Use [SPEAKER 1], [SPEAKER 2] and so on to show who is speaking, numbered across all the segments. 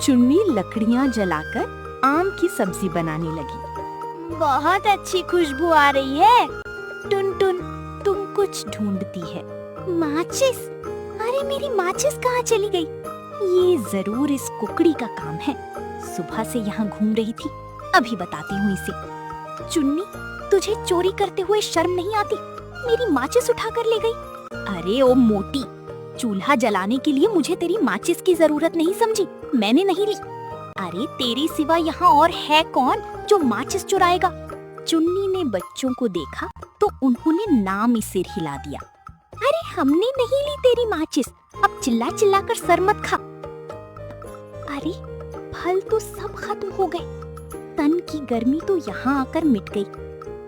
[SPEAKER 1] चुन्नी लकड़ियां जलाकर आम की सब्जी बनाने लगी।
[SPEAKER 2] बहुत अच्छी खुशबू आ रही है।
[SPEAKER 1] टुनटुन तुम कुछ ढूंढती है।
[SPEAKER 2] माचिस? अरे मेरी माचिस कहाँ चली गई?
[SPEAKER 1] ये जरूर इस कुकड़ी का काम है। सुबह से यहाँ घूम रही थी, अभी बताती हूँ इसे।
[SPEAKER 2] चुन्नी, तुझे चोरी करते हुए शर्म नहीं आती? मेरी माचिस उठा कर ले गई।
[SPEAKER 1] अरे ओ मोटी, चूल्हा जलाने के लिए मुझे तेरी माचिस की जरूरत नहीं समझी, मैंने नहीं ली।
[SPEAKER 2] अरे तेरे सिवा यहाँ और है कौन जो माचिस चुराएगा?
[SPEAKER 1] चुन्नी ने बच्चों को देखा तो उन्होंने नाम सिर हिला दिया।
[SPEAKER 2] अरे हमने नहीं ली तेरी माचिस, अब चिल्ला चिल्ला कर सर मत खा। अरे फल तो सब खत्म हो गए, तन की गर्मी तो यहाँ आकर मिट गई,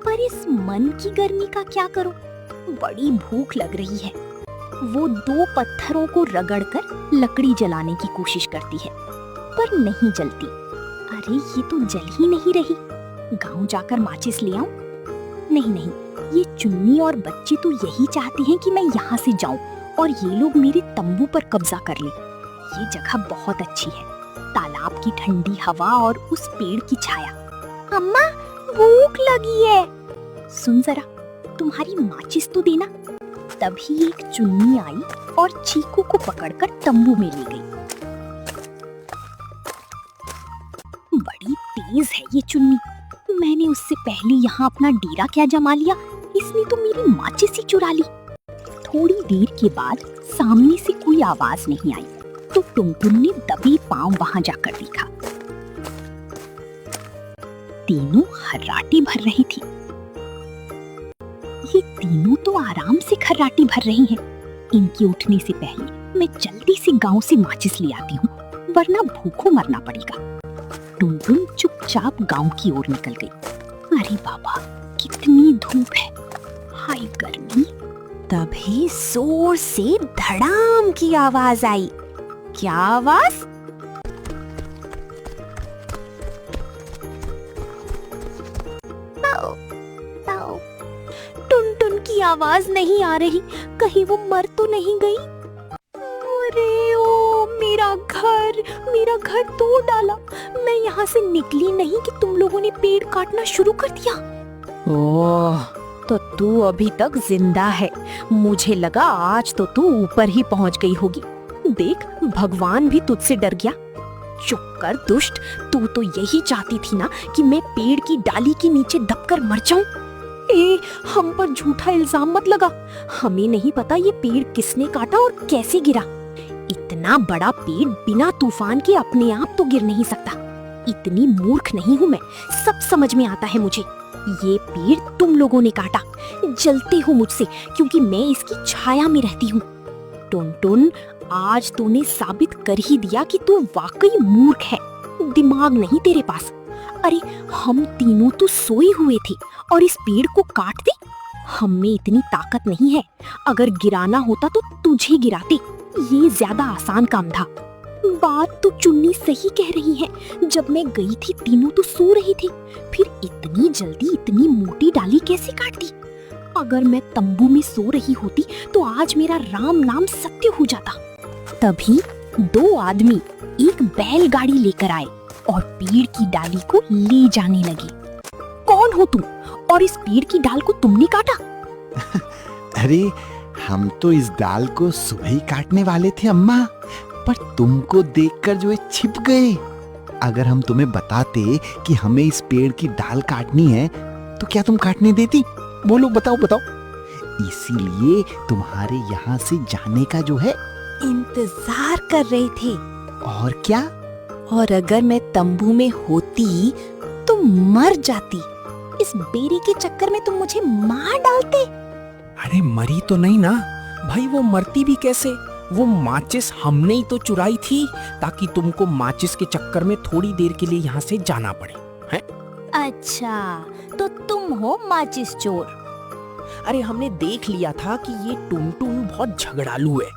[SPEAKER 2] पर इस मन की गर्मी का क्या करूं?
[SPEAKER 1] बड़ी भूख लग रही है। वो दो पत्थरों को रगड़कर लकड़ी जलाने की कोशिश करती है, पर नहीं जलती।
[SPEAKER 2] अरे ये तो जल ही नहीं रही।
[SPEAKER 1] गांव जाकर माचिस ले आऊं? नहीं, ये चुन्नी और बच्चे तो यही चाहते हैं कि मैं यहाँ से जाऊं और ये लोग मेरे तंबू पर कब्जा कर लें। ये जगह बहुत अच्छी है, तालाब की ठंडी हवा और उस पेड़ की छाया।
[SPEAKER 2] अम्मा, भूख लगी है।
[SPEAKER 1] सुन जरा, तुम्हारी माचिस तो देना। तभी एक चुन्नी आई और चीकू को पकड़कर तंबू में ले गई। बड़ी तेज है ये चुन्नी, मैंने उससे पहले यहाँ अपना डेरा क्या जमा लिया, इसने तो मेरी माचिस ही चुरा ली। थोड़ी देर के बाद सामने से कोई आवाज नहीं आई, तो टुनटुन ने दबे पांव वहां जाकर देखा। तीनों खर्राटे भर रही थी। ये तीनों तो आराम से खर्राटे भर रही हैं। इनके उठने से पहले मैं जल्दी से गांव से माचिस ले आती हूँ, वरना भूखों मरना पड़ेगा। टुनटुन चुपचाप गांव की ओर निकल गई। अरे बाबा, कितनी धूप है, हाय गर्मी।
[SPEAKER 2] तभी जोर से धड़ाम की आवाज आई। क्या आवाज? टुनटुन की आवाज नहीं आ रही, कहीं वो मर तो नहीं गई?
[SPEAKER 1] अरे ओ, मेरा घर तोड़ डाला। मैं यहाँ से निकली नहीं कि तुम लोगों ने पेड़ काटना शुरू कर दिया। ओह, तो तू अभी तक जिंदा है। मुझे लगा आज तो तू ऊपर ही पहुँच गई होगी। देख, भगवान भी तुझसे डर गया। चुप कर दुष्ट, तू तो यही चाहती थी ना कि मैं पेड़ की डाली के नीचे दबकर मर जाऊं। हम पर झूठा इल्जाम मत लगा। हमें नहीं पता ये पेड़ किसने काटा और कैसे गिरा। इतना बड़ा पेड़ बिना तूफान के अपने आप तो गिर नहीं सकता। इतनी मूर्ख नहीं हूँ मैं, सब समझ में आता है मुझे। ये पेड़ तुम लोगों ने काटा। जलते हो मुझसे क्योंकि मैं इसकी छाया में रहती हूँ। टुनटुन, आज तूने साबित कर ही दिया कि तू वाकई मूर्ख है, दिमाग नहीं तेरे पास। अरे हम तीनों तो सोए हुए थे और इस पेड़ को काट दे। हम में इतनी ताकत नहीं है, अगर गिराना होता तो तुझे गिराते। ये ज्यादा आसान काम था। बात तो चुन्नी सही कह रही है। जब मैं गई थी तीनों तो सो रहे थे, फिर इतनी जल्दी इतनी मोटी डाली कैसे काट दी? अगर मैं तंबू में सो रही होती तो आज मेरा राम नाम सत्य हो जाता। तभी दो आदमी एक बैलगाड़ी लेकर आए और पेड़ की डाली को ले जाने लगे। कौन हो तुम और इस पेड़ की डाल को तुमने काटा?
[SPEAKER 3] अरे हम तो इस डाल को सुबह ही काटने वाले थे अम्मा, पर तुमको देखकर जो है छिप गए। अगर हम तुम्हें बताते कि हमें इस पेड़ की डाल काटनी है तो क्या तुम काटने देती? बोलो, बताओ। इसीलिए तुम्हारे यहाँ से जाने का जो है
[SPEAKER 1] इंतजार कर रहे थे।
[SPEAKER 3] और क्या?
[SPEAKER 1] और अगर मैं तंबू में होती तो मर जाती। इस बेरी के चक्कर में तुम मुझे मार डालते।
[SPEAKER 4] अरे मरी तो नहीं ना भाई, वो मरती भी कैसे? वो माचिस हमने ही तो चुराई थी ताकि तुमको माचिस के चक्कर में थोड़ी देर के लिए यहाँ से जाना पड़े हैं?
[SPEAKER 2] अच्छा, तो तुम हो माचिस चोर?
[SPEAKER 4] अरे हमने देख लिया था कि ये टुनटुन बहुत झगड़ालू है,